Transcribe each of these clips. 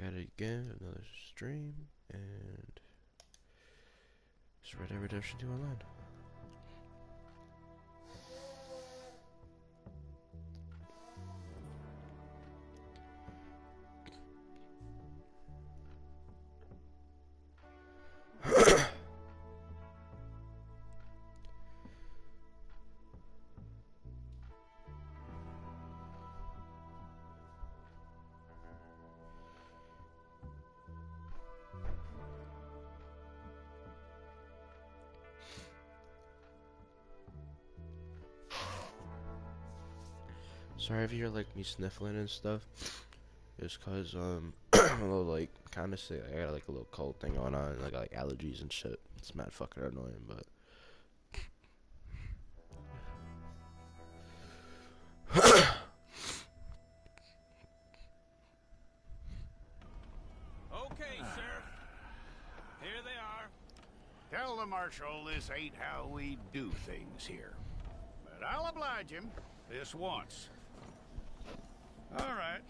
at it again, another stream, and it's Red Dead Redemption 2 Online. Sorry if you hear like me sniffling and stuff. It's cause I'm a little like kinda sick. I got like a little cold thing going on, like allergies and shit. It's mad fucking annoying, but Okay, Sheriff. Here they are. Tell the Marshal this ain't how we do things here. But I'll oblige him this once. All right.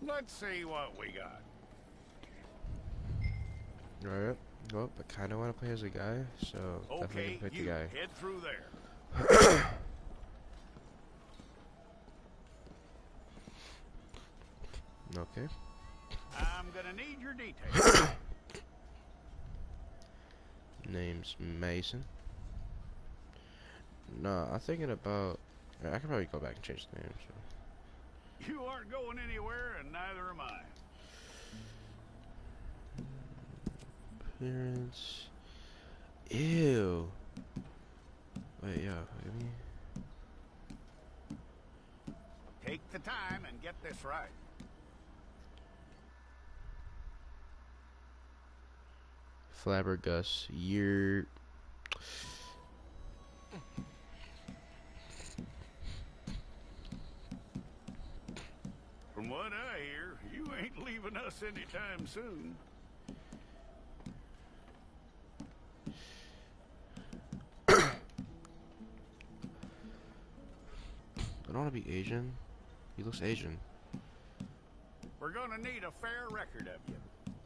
Let's see what we got. alright. Well, I kinda wanna play as a guy, so definitely Okay, gonna pick the you guy. head through there. Okay. I'm gonna need your details. Name's Mason. No, I'm thinking about. I could probably go back and change the name. So. You aren't going anywhere, and neither am I. Appearance. Ew. Wait, yeah. Look at me. Take the time and get this right. Flabbergus. Year. From what I hear, you ain't leaving us anytime soon. I don't want to be Asian. He looks Asian. We're gonna need a fair record of you.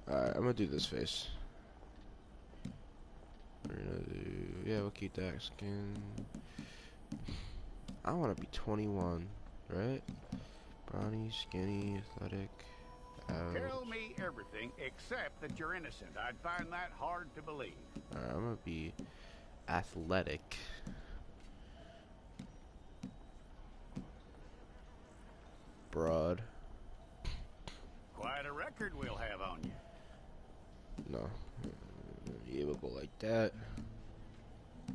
Alright, I'm gonna do this face. We're gonna do. Yeah, we'll keep that skin. I want to be 21, right? Brawny, skinny, athletic. Tell me everything except that you're innocent. I'd find that hard to believe. Alright, I'm gonna be athletic. Broad. Quite a record we'll have on you. No. You able to go like that.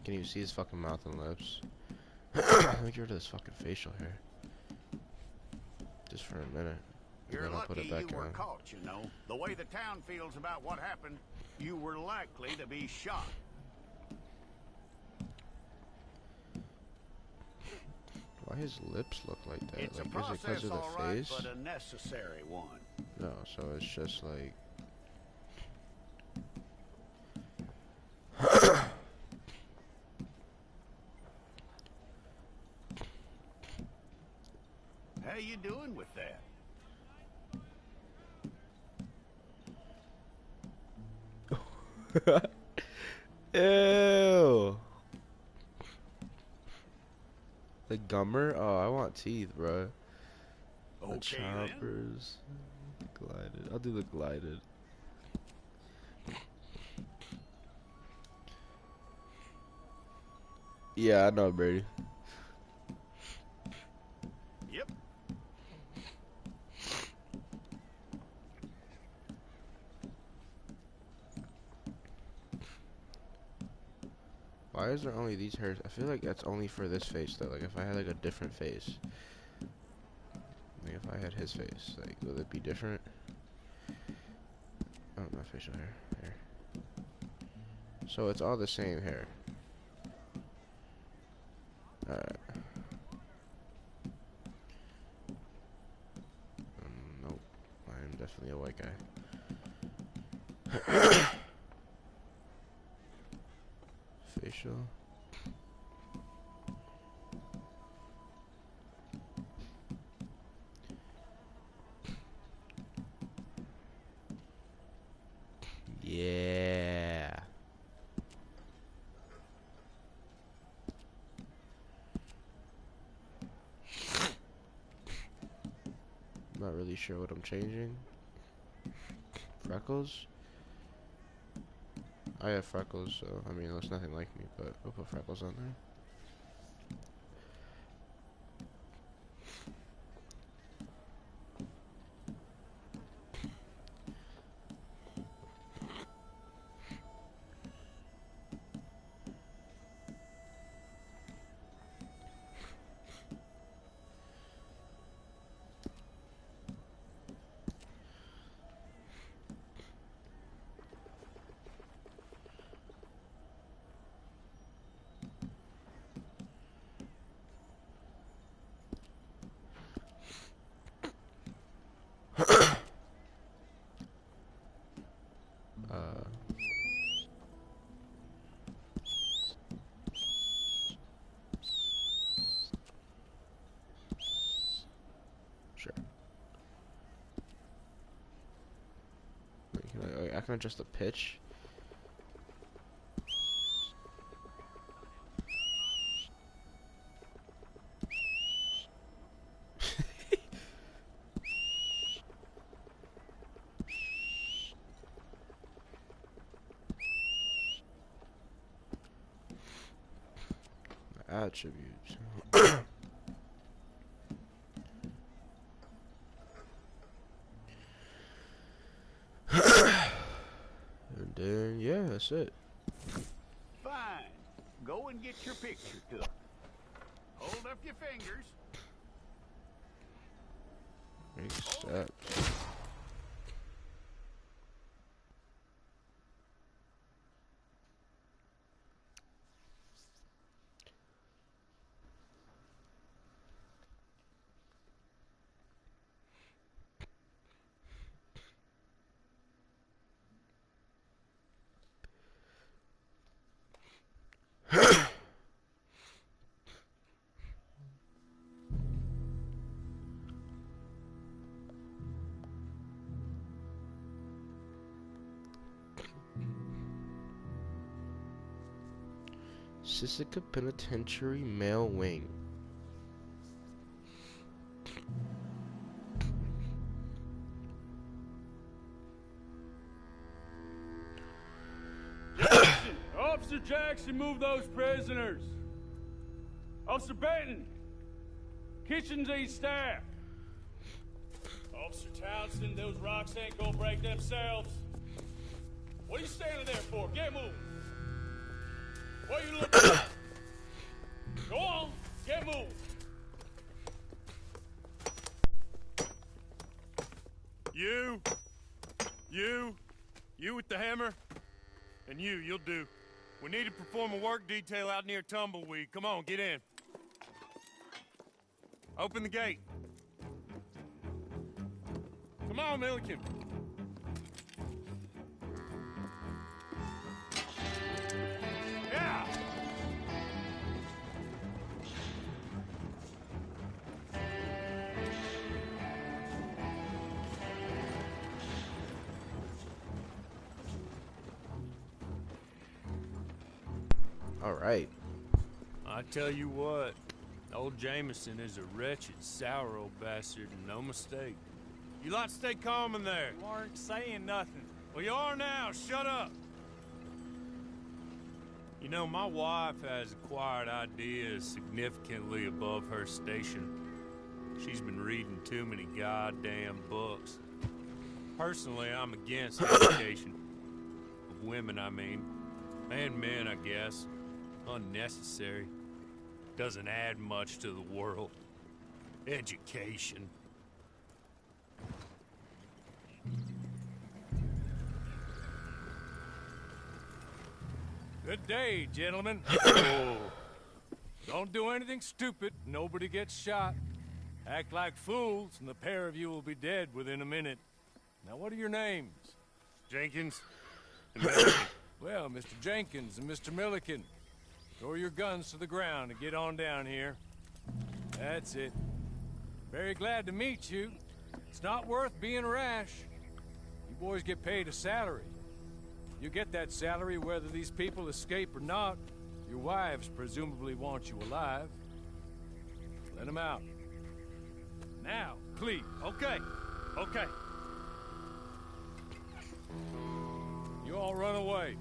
Can you see his fucking mouth and lips? Let me get rid of this fucking facial hair. Just for a minute. You're Then I'll lucky put it back you were on. caught, you know. The way the town feels about what happened, you were likely to be shot. Why his lips look like that? It's Like, a process, is it because of the all right, face? but a necessary one. No, so it's just like. How you doing with that? Ew. The gummer? Oh, I want teeth, bro. The Okay, choppers. Glided. I'll do the glided. Yeah, I know, Brady. Yep. Why is there only these hairs? I feel like that's only for this face, though. Like, if I had, like, a different face. Like, if I had his face, like, would it be different? Oh, not facial hair. Hair. So it's all the same hair. Alright. Nope. I am definitely a white guy. Facial. You sure what I'm changing? Freckles? I have freckles, so I mean, it's nothing like me, but we'll put freckles on there. Sure. I can adjust the pitch. Attributes. And then, yeah, that's it. Fine. Go and get your picture took. Hold up your fingers. Accept. Sisika Penitentiary Male Wing. Officer Jackson, move those prisoners. Officer Benton, kitchens these staff. Officer Townsend, those rocks ain't gonna break themselves. What are you standing there for? Get moving. What are you looking at? Go on, get moving. You with the hammer, and you'll do. We need to perform a work detail out near Tumbleweed. Come on, get in. Open the gate. Come on, Milliken. Yeah! All right. I tell you what, old Jameson is a wretched, sour old bastard, and no mistake. You lot stay calm in there. You aren't saying nothing. Well, you are now. Shut up. You know, my wife has acquired ideas significantly above her station. She's been reading too many goddamn books. Personally, I'm against education. Of women, I mean. And men, I guess. Unnecessary. Doesn't add much to the world. Education. Good day, gentlemen. Oh. Don't do anything stupid. Nobody gets shot. Act like fools, and the pair of you will be dead within a minute. Now, what are your names? Jenkins and Milliken. Well, Mr. Jenkins and Mr. Milliken, throw your guns to the ground and get on down here. That's it. Very glad to meet you. It's not worth being rash. You boys get paid a salary. You get that salary whether these people escape or not. Your wives presumably want you alive. Let them out. Now, please. Okay. Okay. You all run away.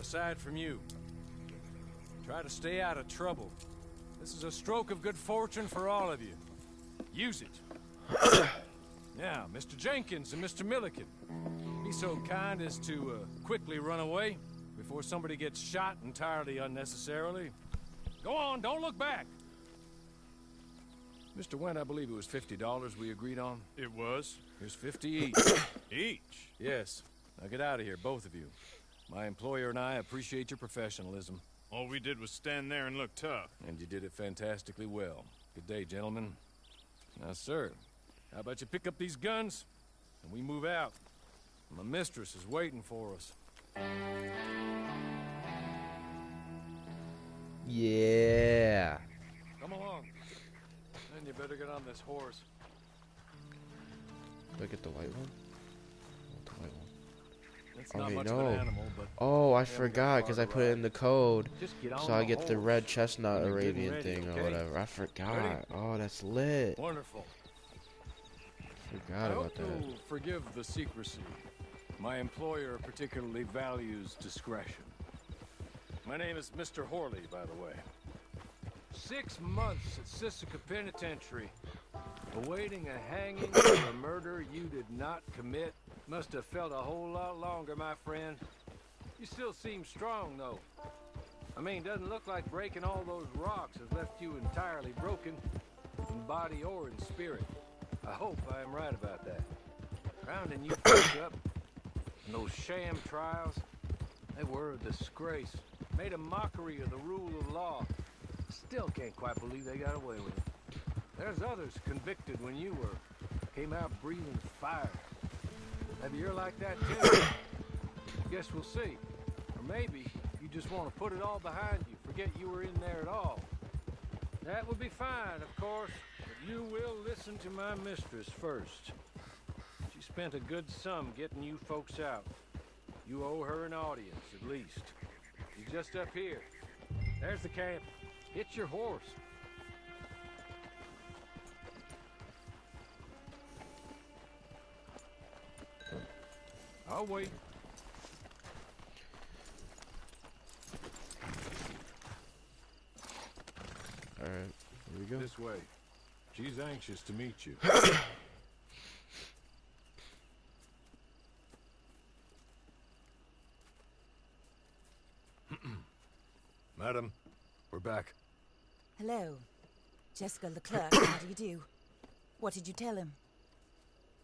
Aside from you. Try to stay out of trouble. This is a stroke of good fortune for all of you. Use it. Now, Mr. Jenkins and Mr. Milliken, be so kind as to quickly run away before somebody gets shot entirely unnecessarily. Go on, don't look back. Mr. Wendt, I believe it was $50 we agreed on. It was. Here's 50 each. Each? Yes. Now get out of here, both of you. My employer and I appreciate your professionalism. All we did was stand there and look tough. And you did it fantastically well. Good day, gentlemen. Now, sir, how about you pick up these guns, and we move out? My mistress is waiting for us. Yeah. Come along. Then you better get on this horse. Do I get the white one? I want the white one. It's Oh, not wait, much no. of an animal, but Oh, I haven't got forgot because far I to put it ride. in the code. just get on So I the get the horse. red chestnut when you're getting Arabian ready, thing okay? or whatever. I forgot. Ready? Oh, that's lit. Wonderful. Forgot I about hope that. you'll forgive the secrecy. My employer particularly values discretion. My name is Mr. Horley, by the way. 6 months at Sisika Penitentiary, awaiting a hanging for a murder you did not commit. Must have felt a whole lot longer, my friend. You still seem strong, though. I mean, doesn't look like breaking all those rocks has left you entirely broken, in body or in spirit. I hope I am right about that. Rounding you folks up, and those sham trials, they were a disgrace. Made a mockery of the rule of law. Still can't quite believe they got away with it. There's others convicted when you were. Came out breathing fire. Maybe you're like that too. Guess we'll see. Or maybe you just want to put it all behind you, forget you were in there at all. That would be fine, of course, but you will listen to my mistress first. She spent a good sum getting you folks out. You owe her an audience, at least. She's just up here. There's the camp. Hit your horse. I'll wait. Alright, here we go. This way. She's anxious to meet you. Madam, we're back. Hello. Jessica Leclerc, how do you do? What did you tell him?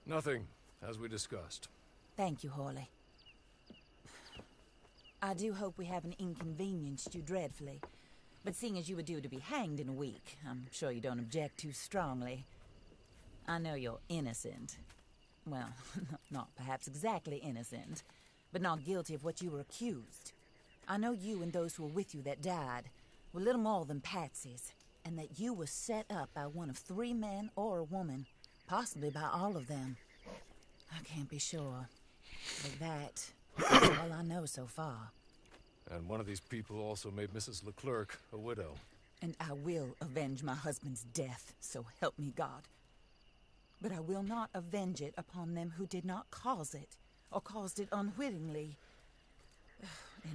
Nothing, as we discussed. Thank you, Hawley. I do hope we haven't inconvenienced you dreadfully. But seeing as you were due to be hanged in a week, I'm sure you don't object too strongly. I know you're innocent. Well, not perhaps exactly innocent, but not guilty of what you were accused. I know you and those who were with you that died were little more than patsies, and that you were set up by one of 3 men or a woman, possibly by all of them. I can't be sure, but that's all I know so far. And one of these people also made Mrs. Leclerc a widow. And I will avenge my husband's death, so help me God. But I will not avenge it upon them who did not cause it, or caused it unwittingly.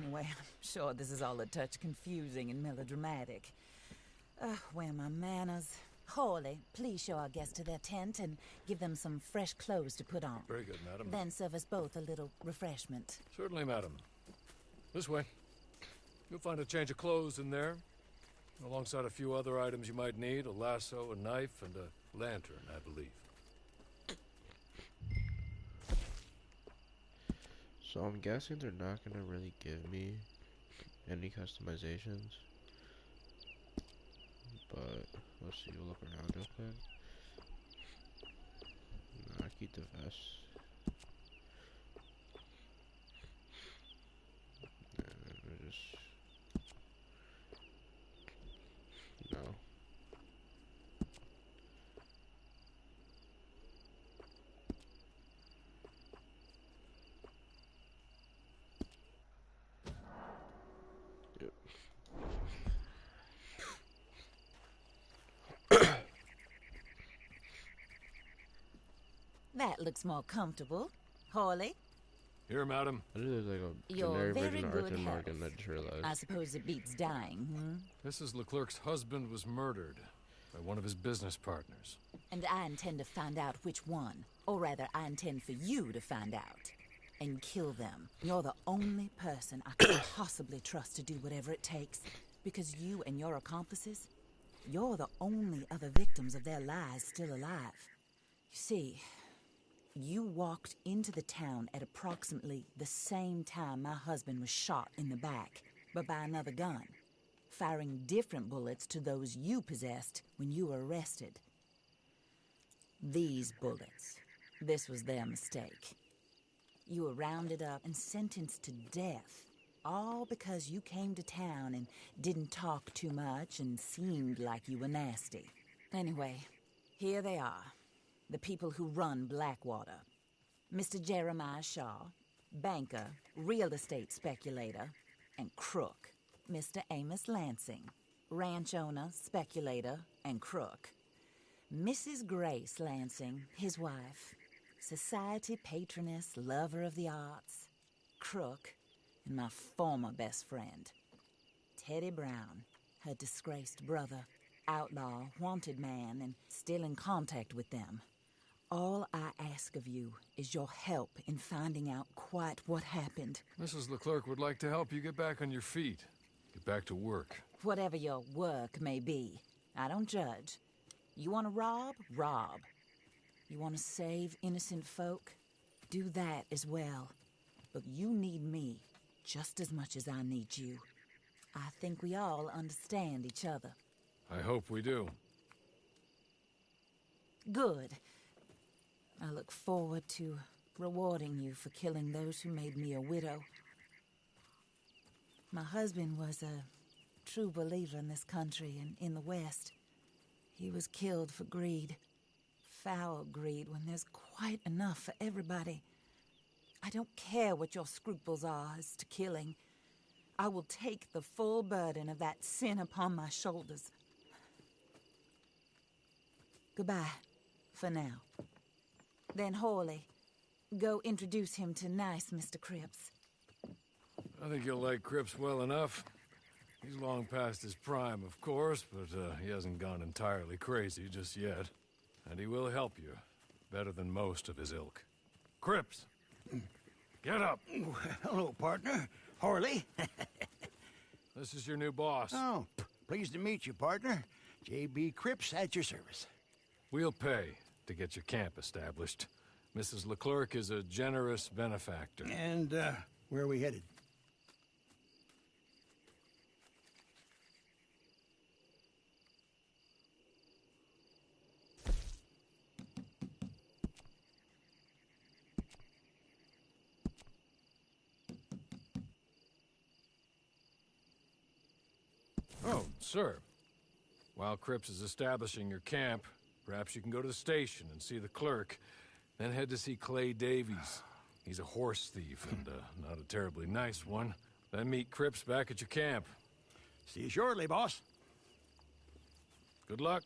Anyway, I'm sure this is all a touch confusing and melodramatic. Where are my manners? Hawley, please show our guests to their tent and give them some fresh clothes to put on. Very good, madam. Then serve us both a little refreshment. Certainly, madam. This way. You'll find a change of clothes in there, alongside a few other items you might need, a lasso, a knife, and a lantern, I believe. So I'm guessing they're not gonna really give me any customizations. But let's see, we'll look around real quick. Nah, I keep the vest. Nah, just no. Yep. That looks more comfortable. Hawley, Here, madam. I think there's like a you're generic very version of good Arthur health. Morgan I just realized. I suppose it beats dying, Mrs. Leclerc's husband was murdered by one of his business partners. And I intend to find out which one. Or rather, I intend for you to find out. And kill them. You're the only person I could possibly trust to do whatever it takes. Because you and your accomplices, you're the only other victims of their lies still alive. You see, you walked into the town at approximately the same time my husband was shot in the back, but by another gun, firing different bullets to those you possessed when you were arrested. These bullets, this was their mistake. You were rounded up and sentenced to death, all because you came to town and didn't talk too much and seemed like you were nasty. Anyway, here they are, the people who run Blackwater. Mr. Jeremiah Shaw, banker, real estate speculator, and crook. Mr. Amos Lansing, ranch owner, speculator, and crook. Mrs. Grace Lansing, his wife, society patroness, lover of the arts, crook, and my former best friend, Teddy Brown, her disgraced brother, outlaw, wanted man, and still in contact with them. All I ask of you is your help in finding out quite what happened. Mrs. Leclerc would like to help you get back on your feet. Get back to work. Whatever your work may be, I don't judge. You want to rob? Rob. You want to save innocent folk? Do that as well. But you need me just as much as I need you. I think we all understand each other. I hope we do. Good. I look forward to rewarding you for killing those who made me a widow. My husband was a true believer in this country and in the West. He was killed for greed. Foul greed when there's quite enough for everybody. I don't care what your scruples are as to killing. I will take the full burden of that sin upon my shoulders. Goodbye, for now. Then Hawley, go introduce him to nice Mr. Cripps. I think you'll like Cripps well enough. He's long past his prime, of course, but he hasn't gone entirely crazy just yet. And he will help you, better than most of his ilk. Cripps! Get up! Hello, partner. Hawley. This is your new boss. Oh, pleased to meet you, partner. J.B. Cripps at your service. We'll pay to get your camp established. Mrs. Leclerc is a generous benefactor. And, where are we headed? Oh, sir. While Cripps is establishing your camp, perhaps you can go to the station and see the clerk, then head to see Clay Davies. He's a horse thief and not a terribly nice one. Then meet Cripps back at your camp. See you shortly, boss. Good luck.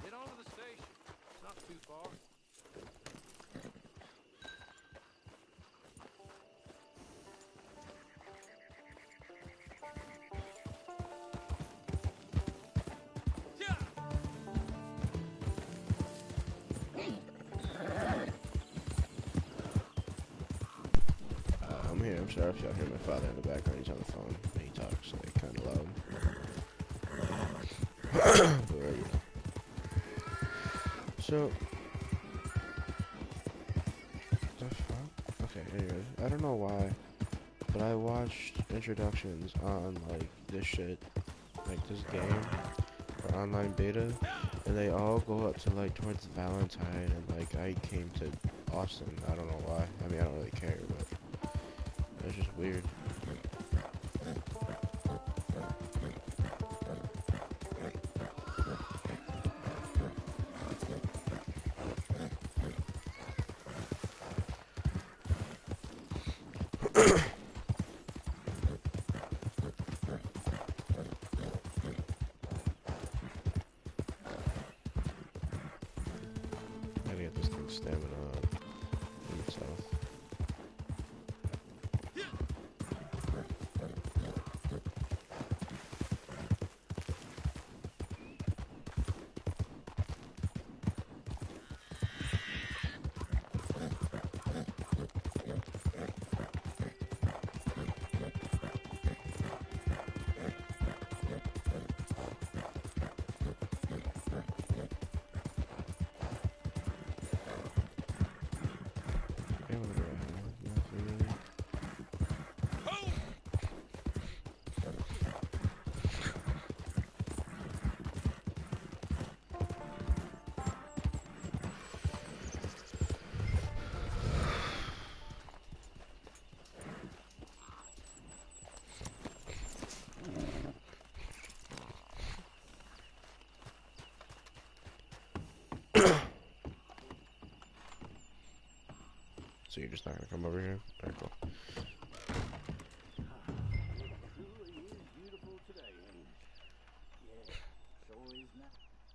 Get on to the station. It's not too far. I'm here. I'm sorry if y'all hear my father in the background. He's on the phone. He talks like kind of loud. But, So, the fuck? Okay, anyways, I don't know why, but I watched introductions on like this shit, like this game, or online beta, and they all go up to like towards Valentine, and like I came to Austin. I don't know why. I mean, I don't really care, but it's just weird. stamina in itself. So you're just not gonna come over here? Alright, cool.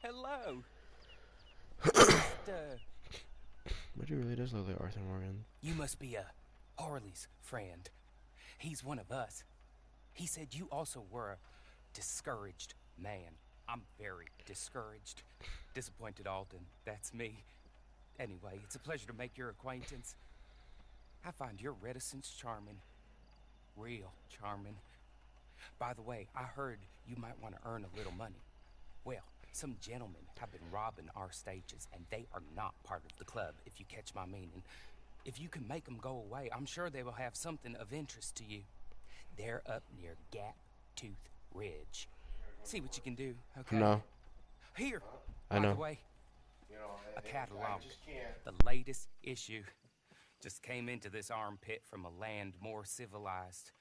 Hello. But he really does look like Arthur Morgan. You must be Harley's friend. He's one of us. He said you also were a discouraged man. I'm very discouraged. Disappointed Alden, that's me. Anyway, it's a pleasure to make your acquaintance. I find your reticence charming. Real charming. By the way, I heard you might want to earn a little money. Well, some gentlemen have been robbing our stages, and they are not part of the club, if you catch my meaning. If you can make them go away, I'm sure they will have something of interest to you. They're up near Gap Tooth Ridge. See what you can do, okay? No. Here, I know. by the way, a catalog, the latest issue. Just came into this armpit from a land more civilized.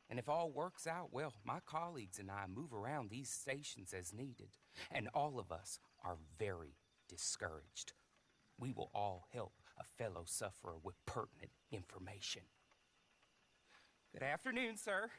And if all works out, well, my colleagues and I move around these stations as needed. And all of us are very discouraged. We will all help a fellow sufferer with pertinent information. Good afternoon, sir.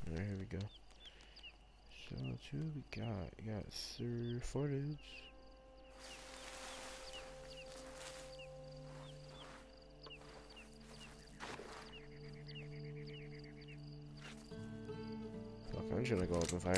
Alright, here we go. So, that's who we got. We got 4 dudes. Fuck, I'm just gonna go open fire.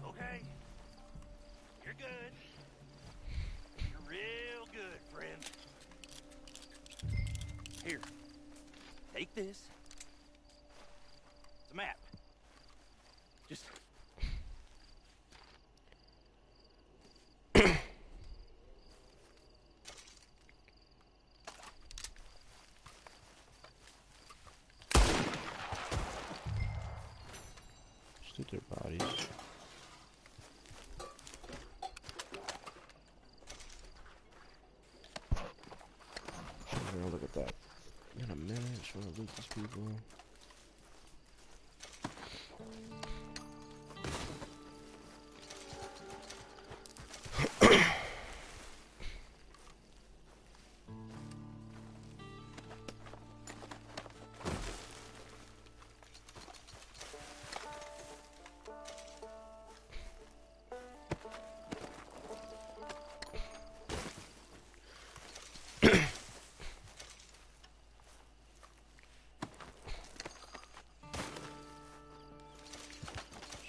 Okay. You're good. You're real good, friend. Here. Take this. It's a map. Just their bodies. We're gonna look at that in a minute. Just wanna loot these people.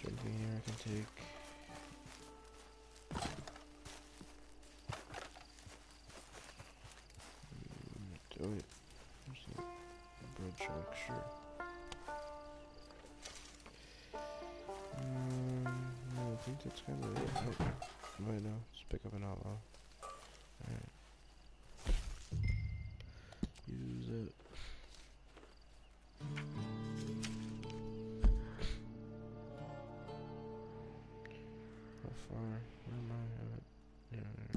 Something here I can take. Oh yeah, there's a bread chunk, sure. No, I think that's kind of it. Oh, wait, no, let's pick up an outlaw. Alright. Use it. How far? Where am I? Yeah, there.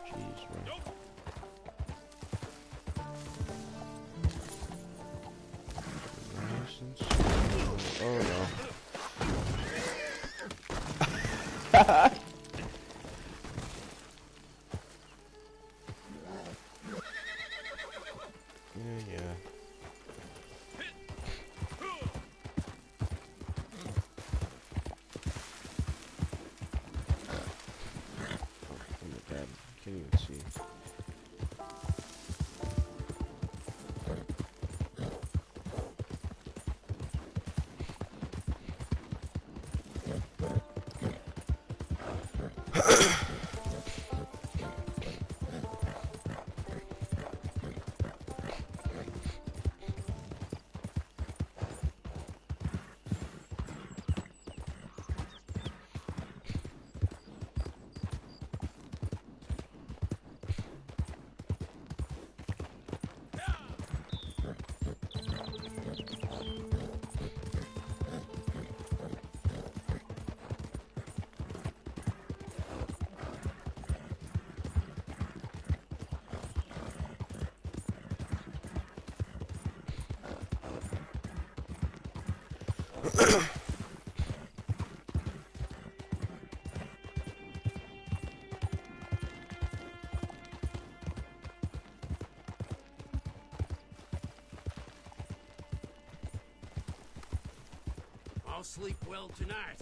Jeez, bro. License. Oh no. Yeah. Oh my god, can't even see. I'll sleep well tonight.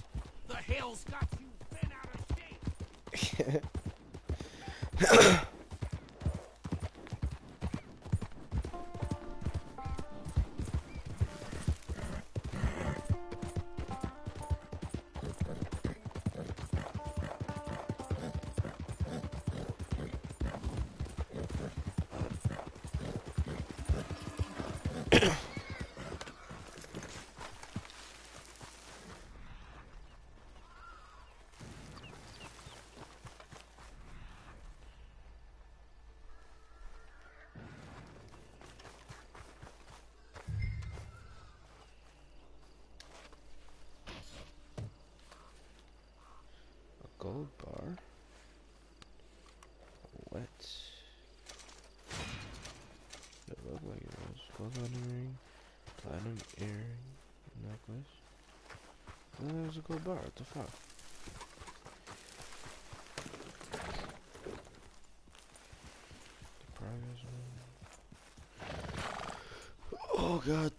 The hell's got you been out of shape? Gold bar. What? It looked like it was. Gold wedding ring, platinum earring, necklace. And then there's a gold bar. What the fuck? The progress one. Oh god.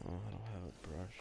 Oh, I don't have a brush.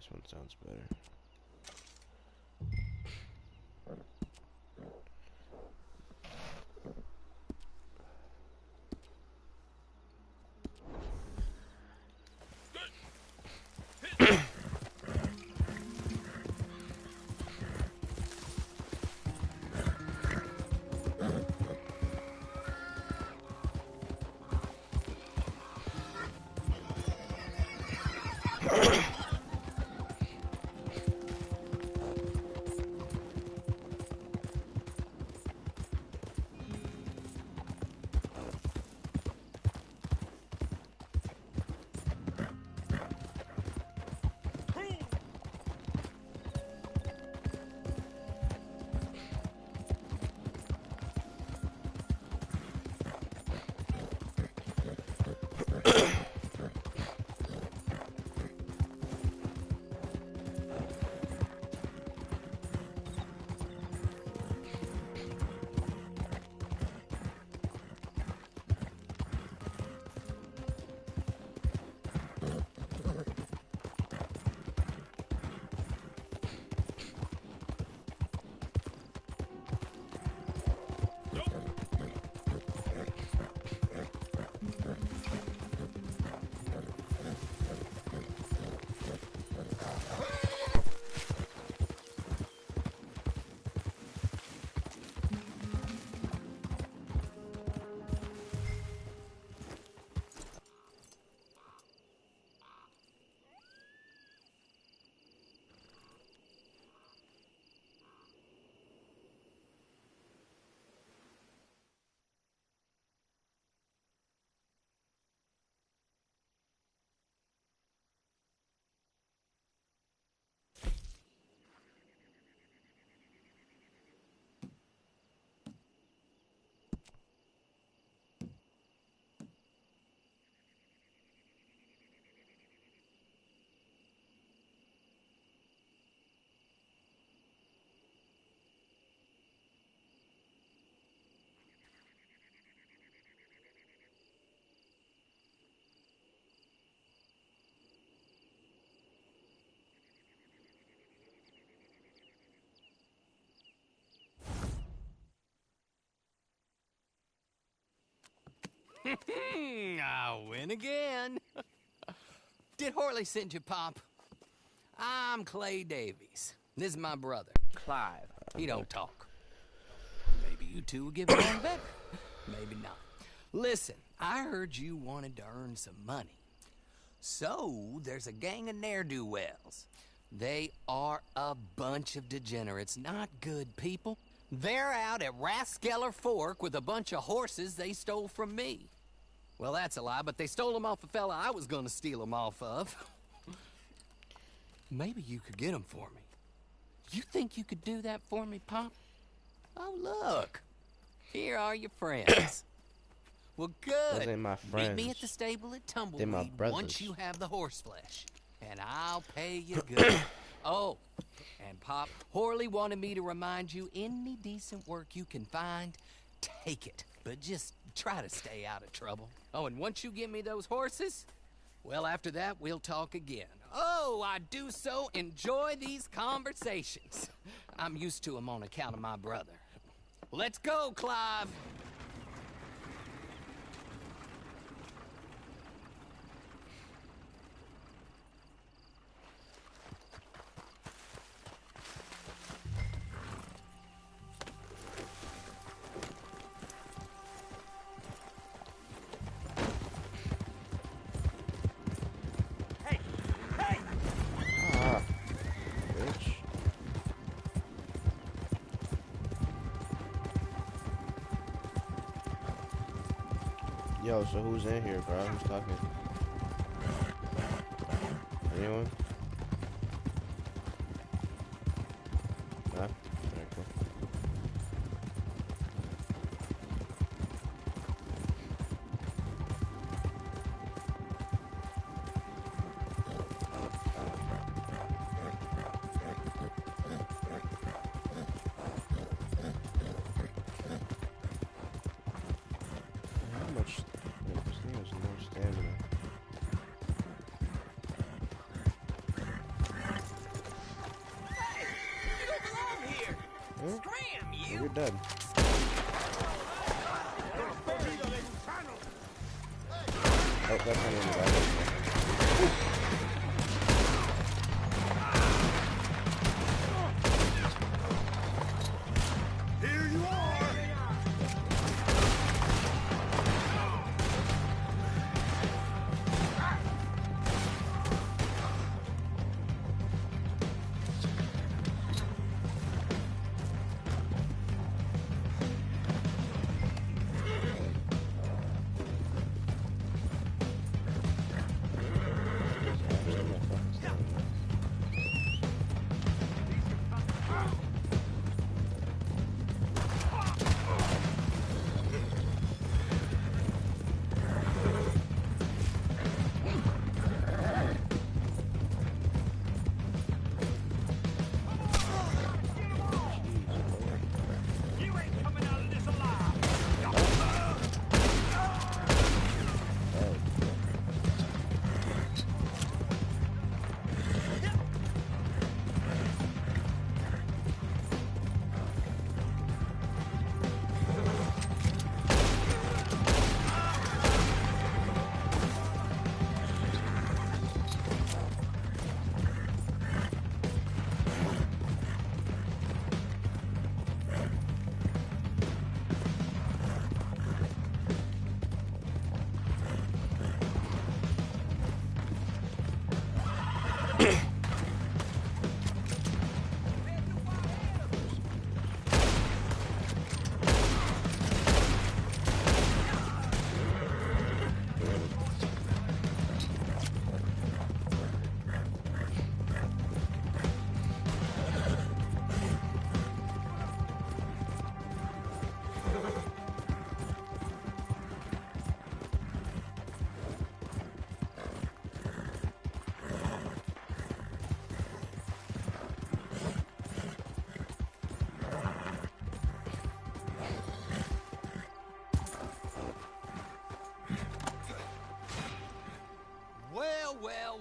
This one sounds better. I win again. Did Horley send you, Pop? I'm Clay Davies. This is my brother, Clive. He don't talk. Maybe you two will get along better. Maybe not. Listen, I heard you wanted to earn some money. So, there's a gang of ne'er-do-wells. They are a bunch of degenerates, not good people. They're out at Raskeller Fork with a bunch of horses they stole from me. Well, that's a lie, but they stole them off a fella I was gonna steal them off of. Maybe you could get them for me. You think you could do that for me, Pop? Oh, look. Here are your friends. Well, good. Those ain't my friends. Meet me at the stable at They're my Tumbleweed brothers. once you have the horse flesh. And I'll pay you good. Oh, and Pop, Horley wanted me to remind you, any decent work you can find, take it. But just try to stay out of trouble. Oh, and once you give me those horses, well, after that, we'll talk again. Oh, I do so enjoy these conversations. I'm used to them on account of my brother. Let's go, Clive. Bitch. Yo, so who's in here, bro? Who's talking? Anyone? Nah? Alright, cool. How much? Wait, this thing has no stamina. Scram, you! You're dead. Oh, that's not even bad. Here you are!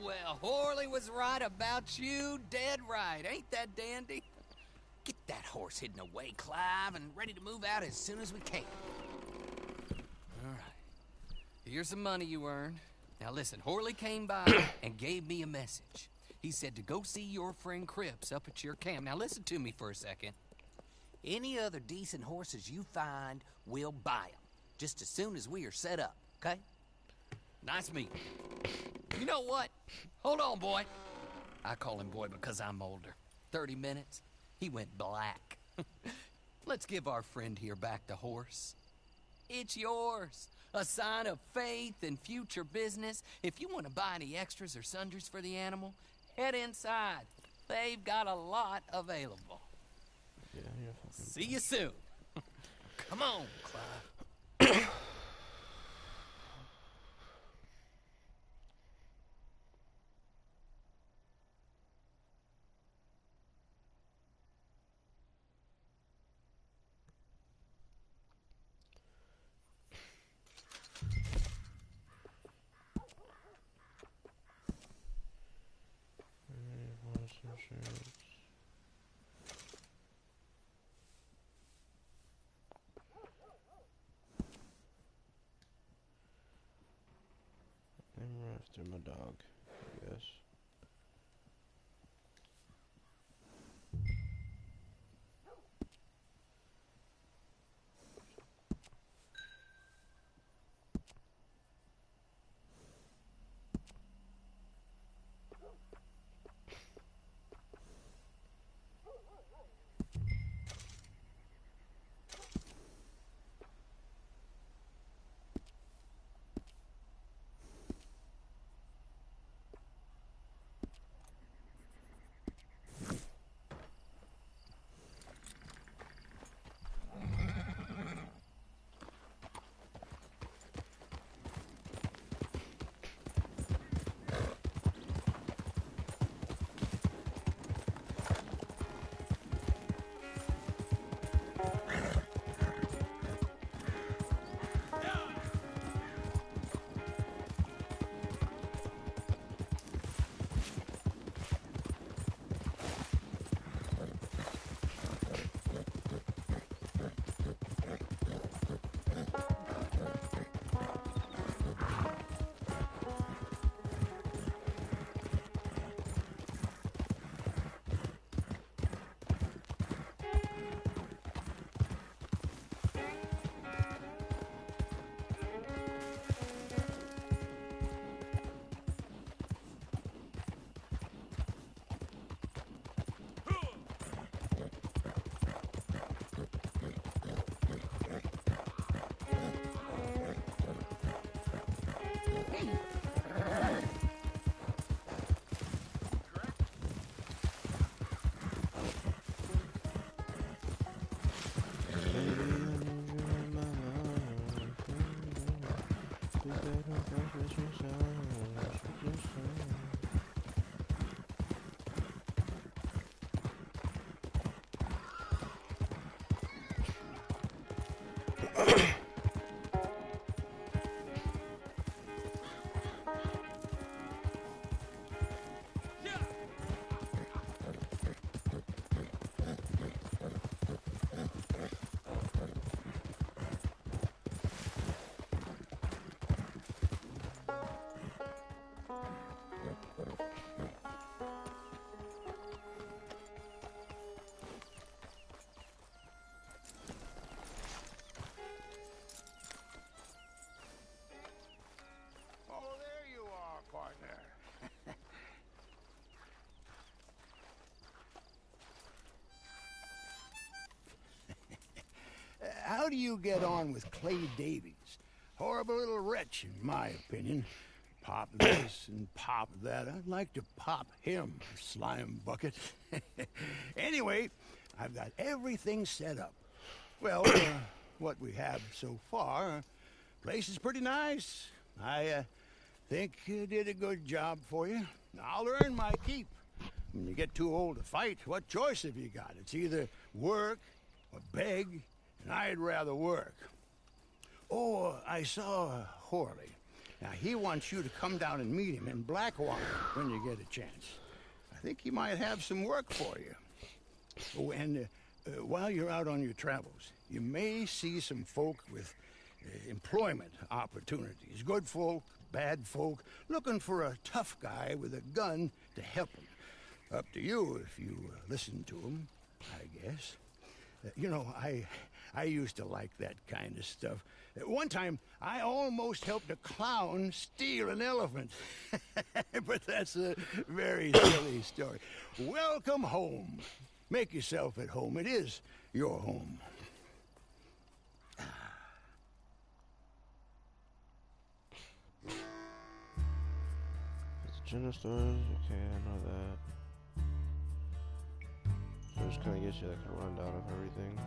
Well, Horley was right about you, dead right. Ain't that dandy? Get that horse hidden away, Clive, and ready to move out as soon as we can. All right. Here's the money you earned. Now listen, Horley came by and gave me a message. He said to go see your friend Cripps up at your camp. Now listen to me for a second. Any other decent horses you find, we'll buy them. Just as soon as we are set up, okay? Nice meeting you. You know what? Hold on, boy. I call him boy because I'm older. 30 minutes, he went black. Let's give our friend here back the horse. It's yours. A sign of faith and future business. If you want to buy any extras or sundries for the animal, head inside. They've got a lot available. Yeah, you're fucking... See you soon. Come on, Clive. I'm after my dog, I guess. Oh, there you are, partner. How do you get on with Clay Davies? Horrible little wretch, in my opinion. Pop this and pop that. I'd like to pop him, slime bucket. Anyway, I've got everything set up. Well, what we have so far, place is pretty nice. I think you did a good job for you. I'll earn my keep. When you get too old to fight, what choice have you got? It's either work or beg, and I'd rather work. Oh, I saw Horley. Now, he wants you to come down and meet him in Blackwater when you get a chance. I think he might have some work for you. Oh, and while you're out on your travels, you may see some folk with employment opportunities. Good folk, bad folk, looking for a tough guy with a gun to help them. Up to you if you listen to them, I guess. You know, I used to like that kind of stuff. One time, I almost helped a clown steal an elephant. But that's a very silly story. Welcome home. Make yourself at home. It is your home. It's general stores. Okay, I know that. So it just kind of gives you like a rundown of everything.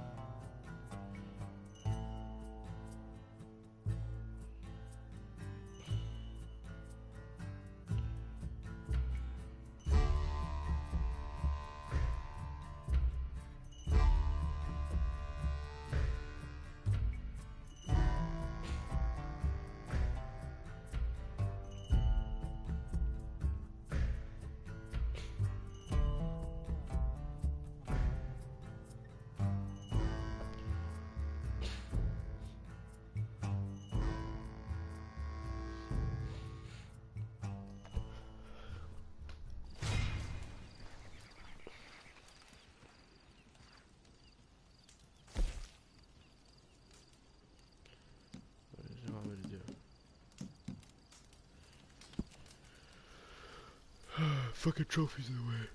Fucking trophies in the way.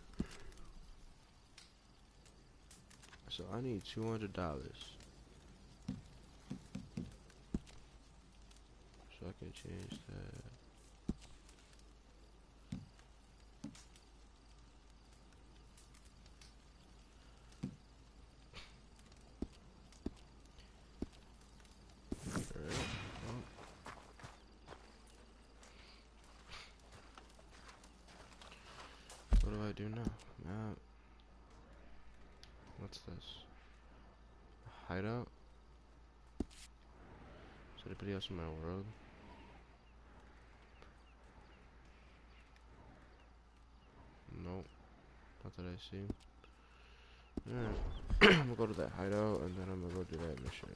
So I need $200. So I can change that. What do I do now? Map. What's this? Hideout? Is anybody else in my world? Nope. Not that I see. Alright. I'm gonna go to that hideout and then I'm gonna go do that mission.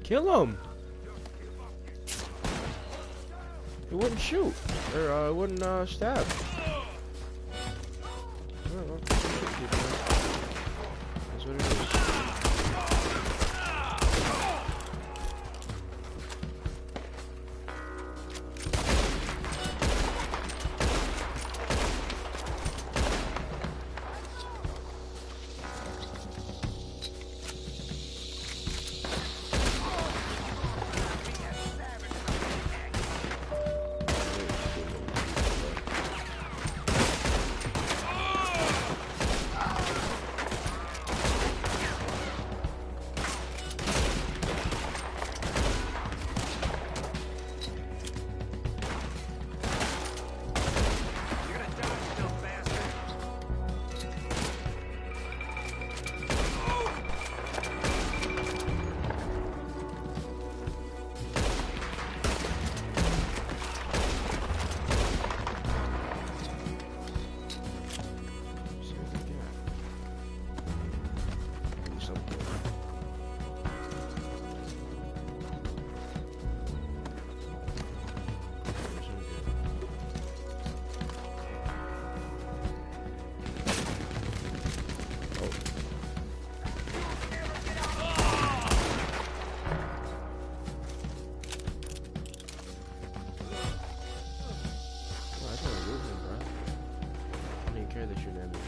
Kill him. He wouldn't shoot. Or wouldn't stab. Oh, that's what it is. That you're an enemy.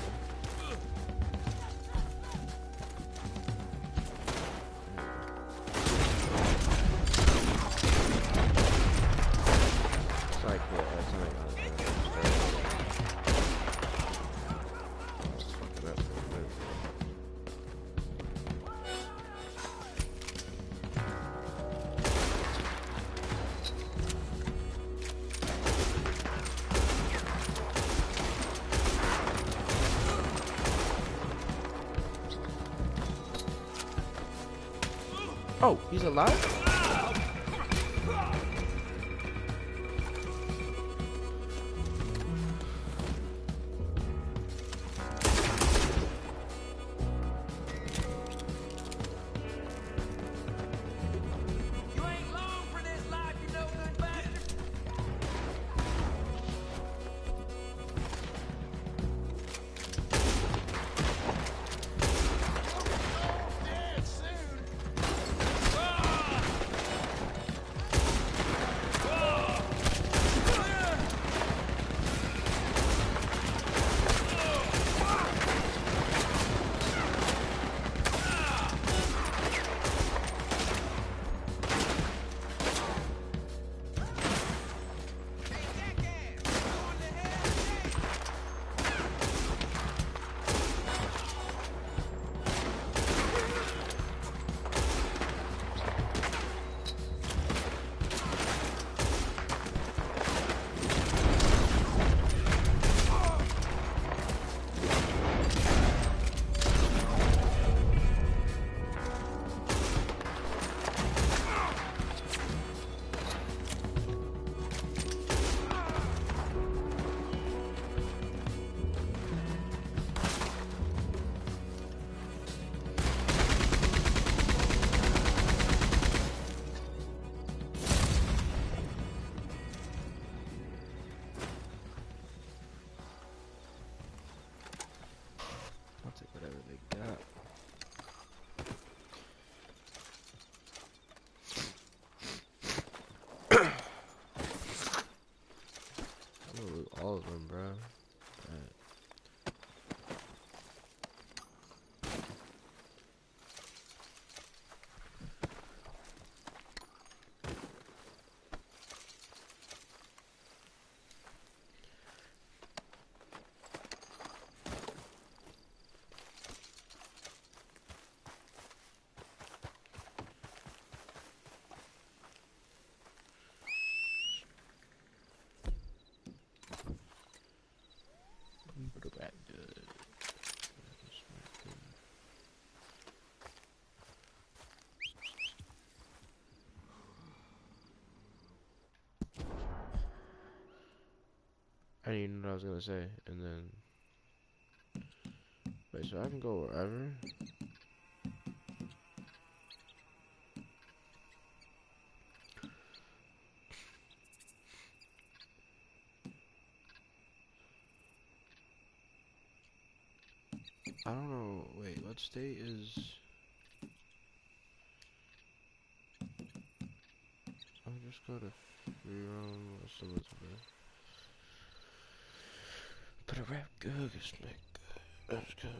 Oh, he's alive? All of them, bro. I didn't even know what I was gonna say, and then wait, so I can go wherever? I don't know. Wait, what state is? I'll just go to Freedom, West Elizabeth. But a rap good is make good. That's good.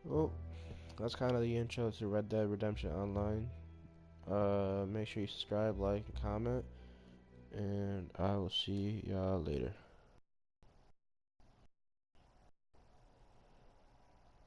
Well, that's kind of the intro to Red Dead Redemption Online. Make sure you subscribe, like, and comment, and I will see y'all later.